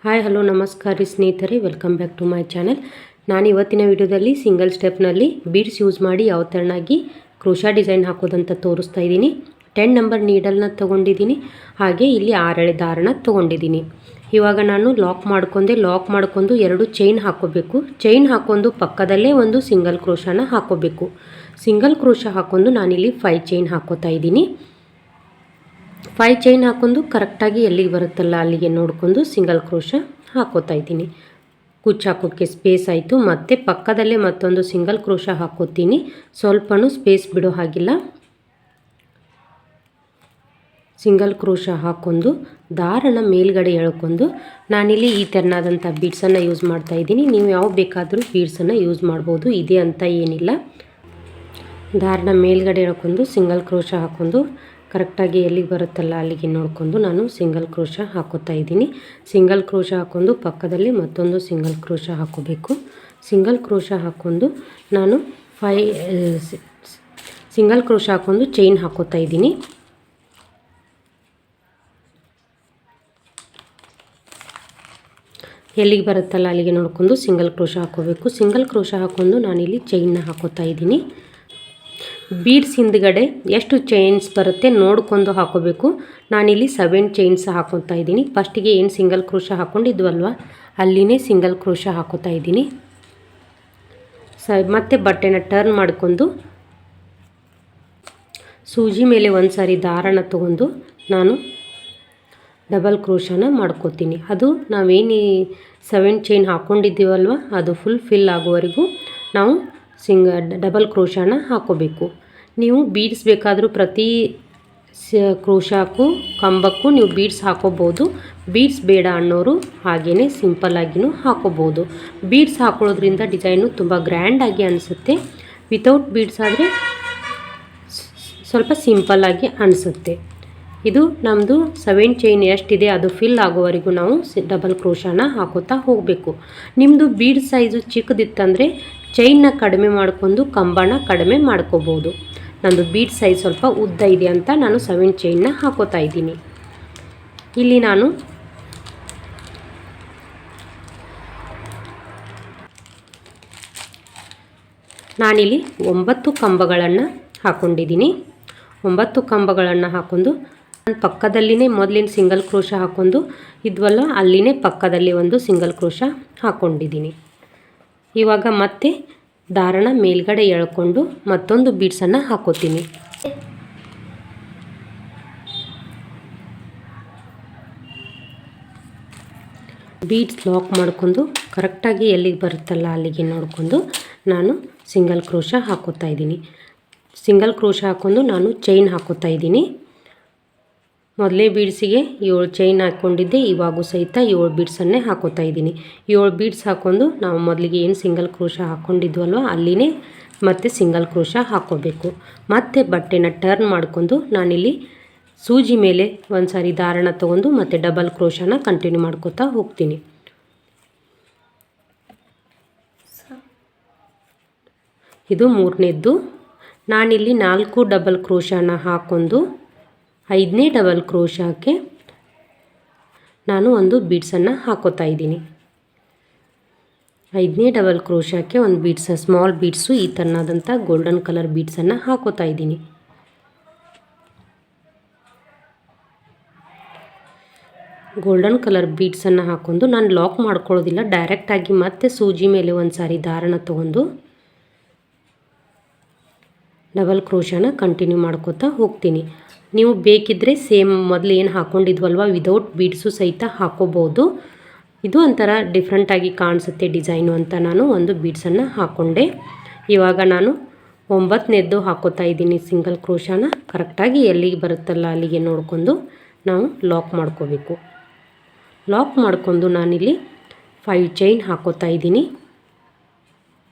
Hi hello ನಮಸ್ಕಾರ ರೀ ಸ್ನೇಹಿತರೆ, welcome back to my channel. ನಾನು ಇವತ್ತಿನ ವಿಡಿಯೋದಲ್ಲಿ ಸಿಂಗಲ್ ಸ್ಟೆಪ್ನಲ್ಲಿ ಬೀಡ್ಸ್ ಯೂಸ್ ಮಾಡಿ ಯಾವ ಥರನಾಗಿ ಕ್ರೋಶಾ ಡಿಸೈನ್ ಹಾಕೋದಂತ ತೋರಿಸ್ತಾ ಇದ್ದೀನಿ. 10 ನಂಬರ್ ನೀಡಲ್ನ ತೊಗೊಂಡಿದ್ದೀನಿ, ಹಾಗೆ ಇಲ್ಲಿ 6 ಎಳೆ ದಾರನ ತೊಗೊಂಡಿದ್ದೀನಿ. ಇವಾಗ ನಾನು ಲಾಕ್ ಮಾಡ್ಕೊಂಡು 2 ಚೈನ್ ಹಾಕೋಬೇಕು. ಚೈನ್ ಹಾಕೊಂಡು ಪಕ್ಕದಲ್ಲೇ ಒಂದು ಸಿಂಗಲ್ ಕ್ರೋಶಾನ ಹಾಕೋಬೇಕು. ಸಿಂಗಲ್ ಕ್ರೋಶಾ ಹಾಕೊಂಡು ನಾನಿಲ್ಲಿ 5 ಚೈನ್ ಹಾಕೋತಾ ಇದ್ದೀನಿ. 5 ಚೈನ್ ಹಾಕೊಂಡು ಕರೆಕ್ಟಾಗಿ ಎಲ್ಲಿಗೆ ಬರುತ್ತಲ್ಲ ಅಲ್ಲಿಗೆ ನೋಡಿಕೊಂಡು ಸಿಂಗಲ್ ಕ್ರೋಶಾ ಹಾಕೋತಾ ಇದ್ದೀನಿ. ಕುಚ್ಚು ಹಾಕೋಕ್ಕೆ ಸ್ಪೇಸ್ ಆಯಿತು. ಮತ್ತು ಪಕ್ಕದಲ್ಲೇ ಮತ್ತೊಂದು ಸಿಂಗಲ್ ಕ್ರೋಶಾ ಹಾಕೋತೀನಿ. ಸ್ವಲ್ಪನೂ ಸ್ಪೇಸ್ ಬಿಡೋ ಹಾಗಿಲ್ಲ. ಸಿಂಗಲ್ ಕ್ರೋಶಾ ಹಾಕೊಂಡು ದಾರನ ಮೇಲ್ಗಡೆ ಎಳ್ಕೊಂಡು ನಾನಿಲ್ಲಿ ಈ ಥರನಾದಂಥ ಬೀಡ್ಸನ್ನು ಯೂಸ್ ಮಾಡ್ತಾ ಇದ್ದೀನಿ. ನೀವು ಯಾವ ಬೇಕಾದರೂ ಬೀಡ್ಸನ್ನು ಯೂಸ್ ಮಾಡ್ಬೋದು, ಇದೆ ಅಂತ ಏನಿಲ್ಲ. ದಾರನ ಮೇಲ್ಗಡೆ ಎಳ್ಕೊಂಡು ಸಿಂಗಲ್ ಕ್ರೋಶಾ ಹಾಕೊಂಡು ಕರೆಕ್ಟಾಗಿ ಎಲ್ಲಿಗೆ ಬರುತ್ತಲ್ಲ ಅಲ್ಲಿಗೆ ನೋಡಿಕೊಂಡು ನಾನು ಸಿಂಗಲ್ ಕ್ರೋಶಾ ಹಾಕೋತಾ ಇದ್ದೀನಿ. ಸಿಂಗಲ್ ಕ್ರೋಶಾ ಹಾಕೊಂಡು ಪಕ್ಕದಲ್ಲಿ ಮತ್ತೊಂದು ಸಿಂಗಲ್ ಕ್ರೋಶಾ ಹಾಕೋಬೇಕು. ಸಿಂಗಲ್ ಕ್ರೋಶಾ ಹಾಕೊಂಡು ನಾನು ಸಿಂಗಲ್ ಕ್ರೋಶಾ ಹಾಕೊಂಡು ಚೈನ್ ಹಾಕೋತಾ ಇದ್ದೀನಿ. ಎಲ್ಲಿಗೆ ಬರುತ್ತಲ್ಲ ಅಲ್ಲಿಗೆ ನೋಡಿಕೊಂಡು ಸಿಂಗಲ್ ಕ್ರೋಶಾ ಹಾಕೋಬೇಕು. ಸಿಂಗಲ್ ಕ್ರೋಶಾ ಹಾಕೊಂಡು ನಾನಿಲ್ಲಿ ಚೈನ್ನ ಹಾಕೋತಾ ಇದ್ದೀನಿ. ಬೀಡ್ಸ್ ಹಿಂದ್ಗಡೆ ಎಷ್ಟು ಚೈನ್ಸ್ ಬರುತ್ತೆ ನೋಡ್ಕೊಂಡು ಹಾಕೋಬೇಕು. ನಾನಿಲ್ಲಿ 7 ಚೈನ್ಸ್ ಹಾಕೋತಾ ಇದ್ದೀನಿ. ಫಸ್ಟಿಗೆ ಏನು ಸಿಂಗಲ್ ಕ್ರೋಶಾ ಹಾಕ್ಕೊಂಡಿದ್ವಲ್ವ ಅಲ್ಲಿನೇ ಸಿಂಗಲ್ ಕ್ರೋಶಾ ಹಾಕೋತಾ ಇದ್ದೀನಿ. ಮತ್ತೆ ಬಟ್ಟೆನ ಟರ್ನ್ ಮಾಡಿಕೊಂಡು ಸೂಜಿ ಮೇಲೆ ಒಂದು ಸಾರಿ ದಾರನ ತಗೊಂಡು ನಾನು ಡಬಲ್ ಕ್ರೋಶಾನ ಮಾಡ್ಕೋತೀನಿ. ಅದು ನಾವೇನು 7 ಚೈನ್ ಹಾಕ್ಕೊಂಡಿದ್ದೀವಲ್ವ ಅದು ಫಿಲ್ ಆಗೋವರೆಗೂ ನಾವು ಡಬಲ್ ಕ್ರೋಶಾನ ಹಾಕೋಬೇಕು. ನೀವು ಬೀಡ್ಸ್ ಬೇಕಾದರೂ ಪ್ರತಿ ಕ್ರೋಶಾಕ್ಕೂ ಕಂಬಕ್ಕೂ ನೀವು ಬೀಡ್ಸ್ ಹಾಕೋಬೋದು. ಬೀಡ್ಸ್ ಬೇಡ ಅನ್ನೋರು ಹಾಗೇ ಸಿಂಪಲ್ಲಾಗಿಯೂ ಹಾಕೋಬೋದು. ಬೀಡ್ಸ್ ಹಾಕೊಳ್ಳೋದ್ರಿಂದ ಡಿಸೈನು ತುಂಬ ಗ್ರ್ಯಾಂಡಾಗಿ ಅನಿಸುತ್ತೆ. ವಿತೌಟ್ ಬೀಡ್ಸ್ ಆದರೆ ಸ್ವಲ್ಪ ಸಿಂಪಲ್ಲಾಗಿ ಅನಿಸುತ್ತೆ. ಇದು ನಮ್ಮದು 7 ಚೈನ್ ಎಷ್ಟಿದೆ ಅದು ಫಿಲ್ ಆಗೋವರೆಗೂ ನಾವು ಡಬಲ್ ಕ್ರೋಶಾನ ಹಾಕೋತಾ ಹೋಗಬೇಕು. ನಿಮ್ಮದು ಬೀಡ್ ಸೈಜು ಚಿಕ್ಕದಿತ್ತಂದರೆ ಚೈನ್ನ ಕಡಿಮೆ ಮಾಡ್ಕೊಂಡು ಕಂಬನ ಕಡಿಮೆ ಮಾಡ್ಕೋಬೋದು. ನಂದು ಬೀಡ್ ಸೈಜ್ ಸ್ವಲ್ಪ ಉದ್ದ ಇದೆ ಅಂತ ನಾನು 7 ಚೈನ್ನ ಹಾಕೋತಾ ಇದ್ದೀನಿ. ಇಲ್ಲಿ ನಾನಿಲ್ಲಿ 9 ಕಂಬಗಳನ್ನು ಹಾಕ್ಕೊಂಡಿದ್ದೀನಿ. 9 ಕಂಬಗಳನ್ನು ಹಾಕೊಂಡು ನಾನು ಪಕ್ಕದಲ್ಲಿನೇ ಮೊದಲಿನ ಸಿಂಗಲ್ ಕ್ರೋಶಾ ಹಾಕೊಂಡು ಇದ್ವಲ್ಲ ಅಲ್ಲಿನೇ ಪಕ್ಕದಲ್ಲಿ ಒಂದು ಸಿಂಗಲ್ ಕ್ರೋಶಾ ಹಾಕ್ಕೊಂಡಿದ್ದೀನಿ. ಇವಾಗ ಮತ್ತೆ ದಾರನ ಮೇಲ್ಗಡೆ ಎಳ್ಕೊಂಡು ಮತ್ತೊಂದು ಬೀಡ್ಸನ್ನು ಹಾಕೋತೀನಿ. ಬೀಡ್ಸ್ ಲಾಕ್ ಮಾಡ್ಕೊಂಡು ಕರೆಕ್ಟಾಗಿ ಎಲ್ಲಿಗೆ ಬರುತ್ತಲ್ಲ ಅಲ್ಲಿಗೆ ನೋಡಿಕೊಂಡು ನಾನು ಸಿಂಗಲ್ ಕ್ರೋಶಾ ಹಾಕೋತಾ ಇದ್ದೀನಿ. ಸಿಂಗಲ್ ಕ್ರೋಶಾ ಹಾಕೊಂಡು ನಾನು ಚೈನ್ ಹಾಕೋತಾ ಇದ್ದೀನಿ. ಮೊದಲೇ ಬೀಡ್ಸಿಗೆ 7 ಚೈನ್ ಹಾಕ್ಕೊಂಡಿದ್ದೆ, ಇವಾಗೂ ಸಹಿತ 7 ಬೀಡ್ಸನ್ನೇ ಹಾಕೋತಾ ಇದ್ದೀನಿ. 7 ಬೀಡ್ಸ್ ಹಾಕ್ಕೊಂಡು ನಾವು ಮೊದಲಿಗೆ ಏನು ಸಿಂಗಲ್ ಕ್ರೋಶಾ ಹಾಕ್ಕೊಂಡಿದ್ವಲ್ವ ಅಲ್ಲಿನೇ ಮತ್ತೆ ಸಿಂಗಲ್ ಕ್ರೋಶಾ ಹಾಕ್ಕೋಬೇಕು. ಮತ್ತು ಬಟ್ಟೆನ ಟರ್ನ್ ಮಾಡ್ಕೊಂಡು ನಾನಿಲ್ಲಿ ಸೂಜಿ ಮೇಲೆ ಒಂದು ಸಾರಿ ದಾರನ ತೊಗೊಂಡು ಮತ್ತು ಡಬಲ್ ಕ್ರೋಶಾನ ಕಂಟಿನ್ಯೂ ಮಾಡ್ಕೋತಾ ಹೋಗ್ತೀನಿ. ಇದು 3ನೇದ್ದು. ನಾನಿಲ್ಲಿ 4 ಡಬಲ್ ಕ್ರೋಶಾನ ಹಾಕ್ಕೊಂಡು 5ನೇ ಡಬಲ್ ಕ್ರೋಶಾಕ್ಕೆ ನಾನು ಒಂದು ಬೀಡ್ಸನ್ನು ಹಾಕೋತಾ ಇದ್ದೀನಿ. 5ನೇ ಡಬಲ್ ಕ್ರೋಶಾಕ್ಕೆ ಒಂದು ಸ್ಮಾಲ್ ಬೀಡ್ಸು ಈ ಥರನಾದಂಥ ಗೋಲ್ಡನ್ ಕಲರ್ ಬೀಡ್ಸನ್ನು ಹಾಕೋತಾ ಇದ್ದೀನಿ. ಗೋಲ್ಡನ್ ಕಲರ್ ಬೀಡ್ಸನ್ನು ಹಾಕೊಂಡು ನಾನು ಲಾಕ್ ಮಾಡ್ಕೊಳ್ಳೋದಿಲ್ಲ, ಡೈರೆಕ್ಟಾಗಿ ಮತ್ತೆ ಸೂಜಿ ಮೇಲೆ ಒಂದು ಸಾರಿ ದಾರನ ತೊಗೊಂಡು ಡಬಲ್ ಕ್ರೋಶಾನ ಕಂಟಿನ್ಯೂ ಮಾಡ್ಕೋತಾ ಹೋಗ್ತೀನಿ. ನೀವು ಬೇಕಿದ್ದರೆ ಸೇಮ್ ಮೊದಲು ಏನು ಹಾಕ್ಕೊಂಡಿದ್ವಲ್ವ ವಿದೌಟ್ ಬೀಡ್ಸು ಸಹಿತ ಹಾಕೋಬೋದು. ಇದು ಒಂಥರ ಡಿಫ್ರೆಂಟಾಗಿ ಕಾಣಿಸುತ್ತೆ ಡಿಸೈನು ಅಂತ ನಾನು ಒಂದು ಬೀಡ್ಸನ್ನು ಹಾಕ್ಕೊಂಡೆ. ಇವಾಗ ನಾನು 9ನೇದ್ದು ಹಾಕೋತಾ ಇದ್ದೀನಿ. ಸಿಂಗಲ್ ಕ್ರೋಶಾನ ಕರೆಕ್ಟಾಗಿ ಎಲ್ಲಿಗೆ ಬರುತ್ತಲ್ಲ ಅಲ್ಲಿಗೆ ನೋಡಿಕೊಂಡು ನಾವು ಲಾಕ್ ಮಾಡ್ಕೋಬೇಕು. ಲಾಕ್ ಮಾಡಿಕೊಂಡು ನಾನಿಲ್ಲಿ 5 ಚೈನ್ ಹಾಕೋತಾ ಇದ್ದೀನಿ.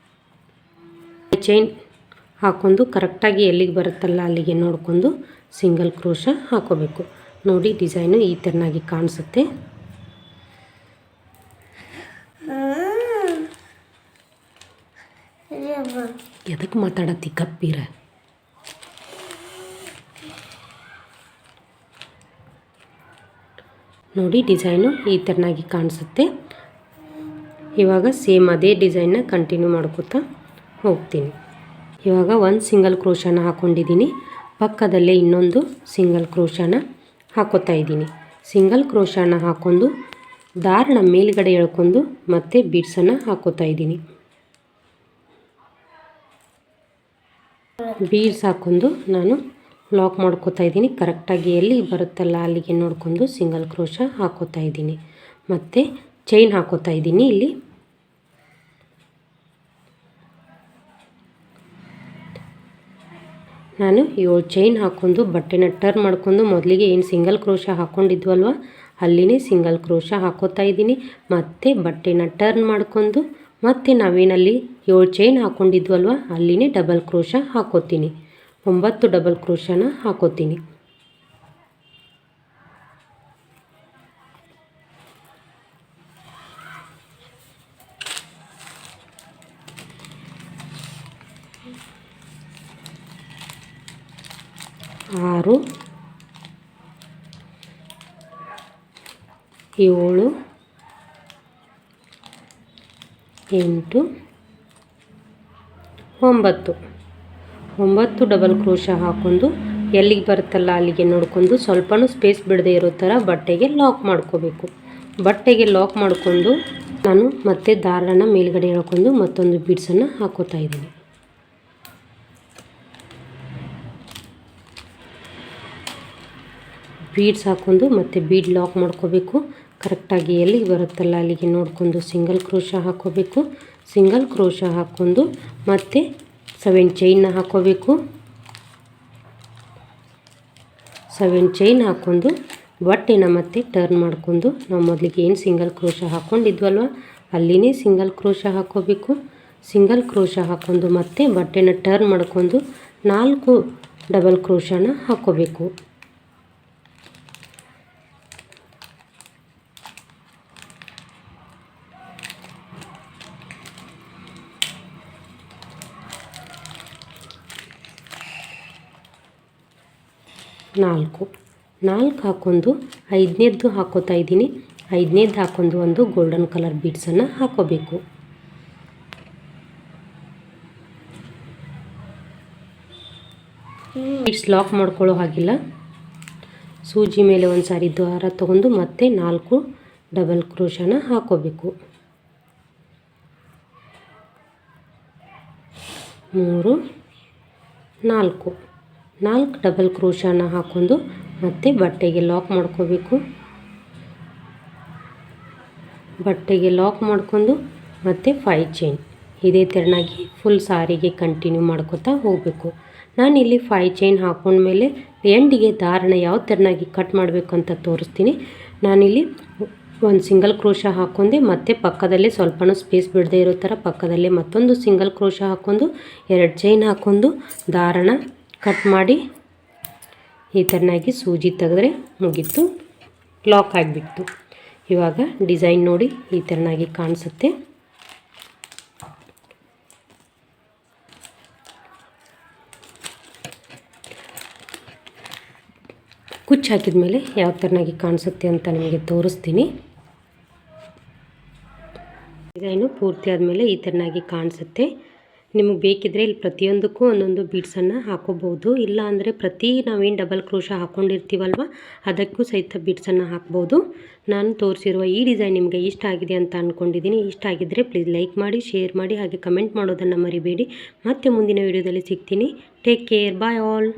ಚೈನ್ ಹಾಕ್ಕೊಂಡು ಕರೆಕ್ಟಾಗಿ ಎಲ್ಲಿಗೆ ಬರುತ್ತಲ್ಲ ಅಲ್ಲಿಗೆ ನೋಡಿಕೊಂಡು ಸಿಂಗಲ್ ಕ್ರೋಶಾ ಹಾಕೋಬೇಕು. ನೋಡಿ ಡಿಸೈನು ಈ ಥರನಾಗಿ ಕಾಣಿಸುತ್ತೆ. ಎದಕ್ಕೆ ಮಾತಾಡತ್ತಿ ಕಪ್ಪೀರ? ನೋಡಿ ಡಿಸೈನು ಈ ಥರನಾಗಿ ಕಾಣಿಸುತ್ತೆ. ಇವಾಗ ಸೇಮ್ ಅದೇ ಡಿಸೈನ್ನ ಕಂಟಿನ್ಯೂ ಮಾಡ್ಕೋತಾ ಹೋಗ್ತೀನಿ. ಇವಾಗ ಒಂದು ಸಿಂಗಲ್ ಕ್ರೋಶನ ಹಾಕ್ಕೊಂಡಿದ್ದೀನಿ. ಪಕ್ಕದಲ್ಲೇ ಇನ್ನೊಂದು ಸಿಂಗಲ್ ಕ್ರೋಶನ ಹಾಕೋತಾ ಇದ್ದೀನಿ. ಸಿಂಗಲ್ ಕ್ರೋಶನ ಹಾಕ್ಕೊಂಡು ದಾರನ ಮೇಲ್ಗಡೆ ಎಳ್ಕೊಂಡು ಮತ್ತೆ ಬೀಡ್ಸನ್ನು ಹಾಕೋತಾ ಇದ್ದೀನಿ. ಬೀಡ್ಸ್ ಹಾಕ್ಕೊಂಡು ನಾನು ಲಾಕ್ ಮಾಡ್ಕೋತಾ ಇದ್ದೀನಿ. ಕರೆಕ್ಟಾಗಿ ಎಲ್ಲಿ ಬರುತ್ತಲ್ಲ ಅಲ್ಲಿಗೆ ನೋಡ್ಕೊಂಡು ಸಿಂಗಲ್ ಕ್ರೋಶ ಹಾಕೋತಾ ಇದ್ದೀನಿ. ಮತ್ತು ಚೈನ್ ಹಾಕೋತಾ ಇದ್ದೀನಿ. ಇಲ್ಲಿ ನಾನು 7 ಚೈನ್ ಹಾಕ್ಕೊಂಡು ಬಟ್ಟೆನ ಟರ್ನ್ ಮಾಡ್ಕೊಂಡು ಮೊದಲಿಗೆ ಏನು ಸಿಂಗಲ್ ಕ್ರೋಶ ಹಾಕ್ಕೊಂಡಿದ್ವಲ್ವ ಅಲ್ಲಿನೇ ಸಿಂಗಲ್ ಕ್ರೋಶ ಹಾಕೋತಾ ಇದ್ದೀನಿ. ಮತ್ತು ಬಟ್ಟೆನ ಟರ್ನ್ ಮಾಡ್ಕೊಂಡು ಮತ್ತು ನಾವೇನಲ್ಲಿ 7 ಚೈನ್ ಹಾಕ್ಕೊಂಡಿದ್ವಲ್ವ ಅಲ್ಲಿನೇ ಡಬಲ್ ಕ್ರೋಶ ಹಾಕೋತೀನಿ. 9 ಡಬಲ್ ಕ್ರೋಶನ ಹಾಕೋತೀನಿ. ಆರು 7 8 9 ಡಬಲ್ ಕ್ರೋಶ ಹಾಕ್ಕೊಂಡು ಎಲ್ಲಿಗೆ ಬರುತ್ತಲ್ಲ ಅಲ್ಲಿಗೆ ನೋಡ್ಕೊಂಡು ಸ್ವಲ್ಪನೂ ಸ್ಪೇಸ್ ಬಿಡದೇ ಇರೋ ಥರ ಬಟ್ಟೆಗೆ ಲಾಕ್ ಮಾಡ್ಕೋಬೇಕು. ಬಟ್ಟೆಗೆ ಲಾಕ್ ಮಾಡಿಕೊಂಡು ನಾನು ಮತ್ತೆ ದಾರನ ಮೇಲ್ಗಡೆ ಎಳ್ಕೊಂಡು ಮತ್ತೊಂದು ಬೀಡ್ಸನ್ನು ಹಾಕೋತಾ ಇದ್ದೀನಿ. ಬೀಡ್ಸ್ ಹಾಕ್ಕೊಂಡು ಮತ್ತು ಬೀಡ್ ಲಾಕ್ ಮಾಡ್ಕೋಬೇಕು. ಕರೆಕ್ಟಾಗಿ ಎಲ್ಲಿಗೆ ಬರುತ್ತಲ್ಲ ಅಲ್ಲಿಗೆ ನೋಡ್ಕೊಂಡು ಸಿಂಗಲ್ ಕ್ರೋಶ ಹಾಕ್ಕೋಬೇಕು. ಸಿಂಗಲ್ ಕ್ರೋಶ ಹಾಕ್ಕೊಂಡು ಮತ್ತು 7 ಚೈನ್ನ ಹಾಕ್ಕೋಬೇಕು. 7 ಚೈನ್ ಹಾಕ್ಕೊಂಡು ಬಟ್ಟೆನ ಮತ್ತೆ ಟರ್ನ್ ಮಾಡ್ಕೊಂಡು ನಾವು ಮೊದಲಿಗೆ ಏನು ಸಿಂಗಲ್ ಕ್ರೋಶ ಹಾಕ್ಕೊಂಡಿದ್ವಲ್ವ ಅಲ್ಲಿನೇ ಸಿಂಗಲ್ ಕ್ರೋಶ ಹಾಕ್ಕೋಬೇಕು. ಸಿಂಗಲ್ ಕ್ರೋಶ ಹಾಕ್ಕೊಂಡು ಮತ್ತೆ ಬಟ್ಟೆನ ಟರ್ನ್ ಮಾಡ್ಕೊಂಡು 4 ಡಬಲ್ ಕ್ರೋಶನ ಹಾಕ್ಕೋಬೇಕು. ನಾಲ್ಕು ಹಾಕ್ಕೊಂಡು 5ನೇದ್ದು ಹಾಕೋತಾ ಇದ್ದೀನಿ. 5ನೇದ್ದು ಹಾಕ್ಕೊಂಡು ಒಂದು ಗೋಲ್ಡನ್ ಕಲರ್ ಬೀಡ್ಸನ್ನು ಹಾಕೋಬೇಕು. ಬೀಡ್ಸ್ ಲಾಕ್ ಮಾಡ್ಕೊಳ್ಳೋ ಹಾಗಿಲ್ಲ. ಸೂಜಿ ಮೇಲೆ ಒಂದು ಸಾರಿ ದಾರ ತಗೊಂಡು ಮತ್ತೆ 4 ಡಬಲ್ ಕ್ರೋಶನ ಹಾಕೋಬೇಕು. 3 4 ಡಬಲ್ ಕ್ರೋಶನ ಹಾಕ್ಕೊಂಡು ಮತ್ತೆ ಬಟ್ಟೆಗೆ ಲಾಕ್ ಮಾಡ್ಕೋಬೇಕು. ಬಟ್ಟೆಗೆ ಲಾಕ್ ಮಾಡ್ಕೊಂಡು ಮತ್ತು 5 ಚೈನ್ ಇದೇ ಥರನಾಗಿ ಫುಲ್ ಸಾರಿಗೆ ಕಂಟಿನ್ಯೂ ಮಾಡ್ಕೋತಾ ಹೋಗಬೇಕು. ನಾನಿಲ್ಲಿ 5 ಚೈನ್ ಹಾಕ್ಕೊಂಡ್ಮೇಲೆ ಎಂಡಿಗೆ ದಾರನ ಯಾವ ಥರನಾಗಿ ಕಟ್ ಮಾಡಬೇಕು ಅಂತ ತೋರಿಸ್ತೀನಿ. ನಾನಿಲ್ಲಿ ಒಂದು ಸಿಂಗಲ್ ಕ್ರೋಶ ಹಾಕ್ಕೊಂಡೆ ಮತ್ತು ಪಕ್ಕದಲ್ಲೇ ಸ್ವಲ್ಪನೂ ಸ್ಪೇಸ್ ಬಿಡದೇ ಇರೋ ಥರ ಪಕ್ಕದಲ್ಲೇ ಮತ್ತೊಂದು ಸಿಂಗಲ್ ಕ್ರೋಶ ಹಾಕ್ಕೊಂಡು 2 ಚೈನ್ ಹಾಕ್ಕೊಂಡು ದಾರನ ಕಟ್ ಮಾಡಿ ಈ ಥರನಾಗಿ ಸೂಜಿ ತೆಗೆದ್ರೆ ಮುಗೀತು, ಲಾಕ್ ಆಗಿಬಿಡ್ತು. ಇವಾಗ ಡಿಸೈನ್ ನೋಡಿ ಈ ಥರನಾಗಿ ಕಾಣಿಸುತ್ತೆ. ಕುಚ್ಚು ಹಾಕಿದ ಮೇಲೆ ಯಾವ ಥರನಾಗಿ ಕಾಣಿಸುತ್ತೆ ಅಂತ ನಿಮಗೆ ತೋರಿಸ್ತೀನಿ. ಡಿಸೈನು ಪೂರ್ತಿ ಆದಮೇಲೆ ಈ ಥರನಾಗಿ ಕಾಣಿಸುತ್ತೆ. ನಿಮಗೆ ಬೇಕಿದ್ದರೆ ಇಲ್ಲಿ ಪ್ರತಿಯೊಂದಕ್ಕೂ ಒಂದೊಂದು ಬೀಡ್ಸನ್ನು ಹಾಕೋಬೋದು. ಇಲ್ಲ ಅಂದರೆ ನಾವೇನು ಡಬಲ್ ಕ್ರೋಶ ಹಾಕ್ಕೊಂಡಿರ್ತೀವಲ್ವ ಅದಕ್ಕೂ ಸಹಿತ ಬೀಡ್ಸನ್ನು ಹಾಕ್ಬೋದು. ನಾನು ತೋರಿಸಿರುವ ಈ ಡಿಸೈನ್ ನಿಮಗೆ ಇಷ್ಟ ಆಗಿದೆ ಅಂತ ಅಂದ್ಕೊಂಡಿದ್ದೀನಿ. ಇಷ್ಟ ಆಗಿದ್ದರೆ ಪ್ಲೀಸ್ ಲೈಕ್ ಮಾಡಿ, ಶೇರ್ ಮಾಡಿ, ಹಾಗೆ ಕಮೆಂಟ್ ಮಾಡೋದನ್ನು ಮರಿಬೇಡಿ. ಮತ್ತೆ ಮುಂದಿನ ವಿಡಿಯೋದಲ್ಲಿ ಸಿಗ್ತೀನಿ. Take care, bye all.